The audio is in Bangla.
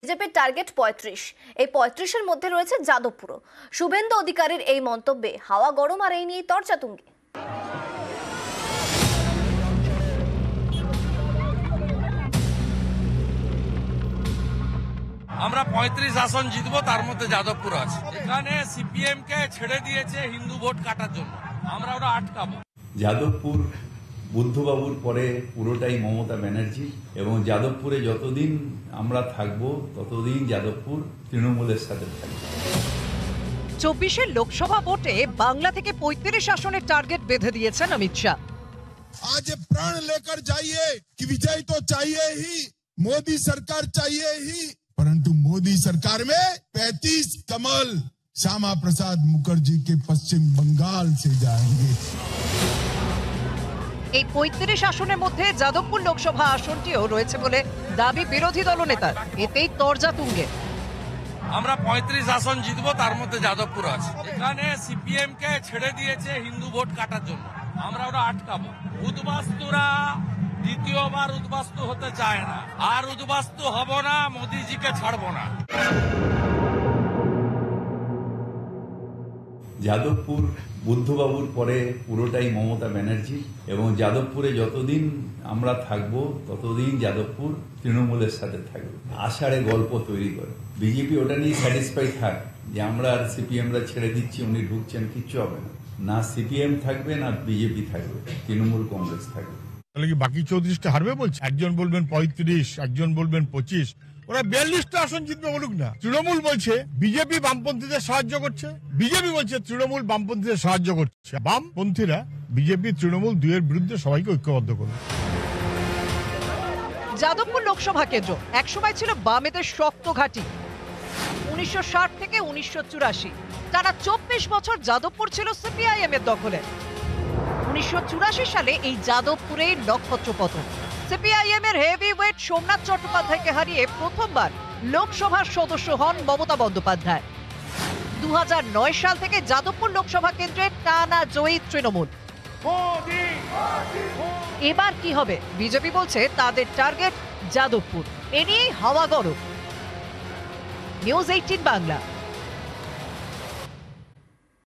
বিজেপির টার্গেট ৩৫। এই ৩৫-এর মধ্যে রয়েছে যাদবপুরও। শুভেন্দু অধিকারীর এই মন্তব্যে হাওয়া গরম, আর এই নিয়ে চর্চা তুঙ্গে। আমরা ৩৫ আসন জিতবো, তার মধ্যে যাদবপুর আছে। এখানে সিপিএম কে ছেড়ে দিয়েছে হিন্দু ভোট কাটার জন্য, আমরা ওটা আটকাবো। যাদবপুর বুদ্ধবাবুর পরে পুরোটাই মমতা ব্যানার্জি, এবং যাদবপুরে যতদিন আমরা থাকবো ততদিন যাদবপুর তৃণমূলের সাথে থাকবে। ২৪-এর লোকসভা ভোটে বাংলা থেকে ৩৫ আসনের টার্গেট বেঁধে দিয়েছেন অমিত শাহ। आज प्राण लेकर जाइए कि विजय तो चाहिए ही, मोदी सरकार चाहिए ही, परंतु मोदी सरकार में 35 कमल श्यामा प्रसाद मुखर्जी के पश्चिम बंगाल से जाएंगे। এই ৩৫ আসনের মধ্যে যাদবপুর লোকসভা আসনটিও রয়েছে বলে দাবি বিরোধী দলনেতার। এতেই তরজা তুঙ্গে। আমরা ৩৫ আসন জিতবো, তার মধ্যে যাদবপুর আছে। এখানে সিপিএম কে ছেড়ে দিয়েছে হিন্দু ভোট কাটার জন্য, আমরা ওটা আটকাবো। উদ্বাস্তুরা দ্বিতীয়বার উদ্বাস্তু হতে চায় না, আর উদ্বাস্তু হব না, মোদিজিকে ছাড়বো না। যাদবপুর বুদ্ধবাবুর পরে পুরোটাই মমতা ব্যানার্জি, এবং যাদবপুরে যতদিন আমরা থাকবো ততদিন যাদবপুর তৃণমূলের সাথে থাকবে। আষাঢ়ে গল্প তৈরি করে বিজেপি ওটা নিয়ে স্যাটিসফাই থাক যে আমরা আর সিপিএমরা ছেড়ে দিচ্ছি, উনি ঢুকছেন, কিচ্ছু হবে না। না সিপিএম থাকবে, না বিজেপি থাকবে, তৃণমূল কংগ্রেস থাকবে। তাহলে কি বাকি 34টা হারবে বলছে? একজন বলবেন 35, একজন বলবেন 25, ওরা 42টা আসন জিতবে বলুক না। তৃণমূল বলছে বিজেপি বামপন্থীদের সাহায্য করছে, বিজেপি বলছে তৃণমূল বামপন্থীদের সাহায্য করছে। বামপন্থীরা বিজেপি তৃণমূল দুইয়ের বিরুদ্ধে সবাইকে ঐক্যবদ্ধ করবে। যাদবপুর লোকসভা কেন্দ্র একসময় ছিল বামেদের শক্ত ঘাঁটি। ১৯৬০ থেকে ১৯৮৪ টানা ২৪ বছর যাদবপুর ছিল সিপিআইএম এর দখলে। ১৯৮৪ সালে এই যাদবপুরে নক্ষত্রপতন। সিপিআইএম এর হেভি ওয়েট সোমনাথ চট্টোপাধ্যায়কে হারিয়ে প্রথমবার লোকসভার সদস্য হন মমতা বন্দ্যোপাধ্যায়। ২০০৯ সাল থেকে যাদবপুর লোকসভা কেন্দ্রে টানা জয়ী তৃণমূল। এবার কি হবে? বিজেপি বলছে তাদের টার্গেট যাদবপুর। এ নিয়েই হাওয়া গরম। নিউজ 18 বাংলা।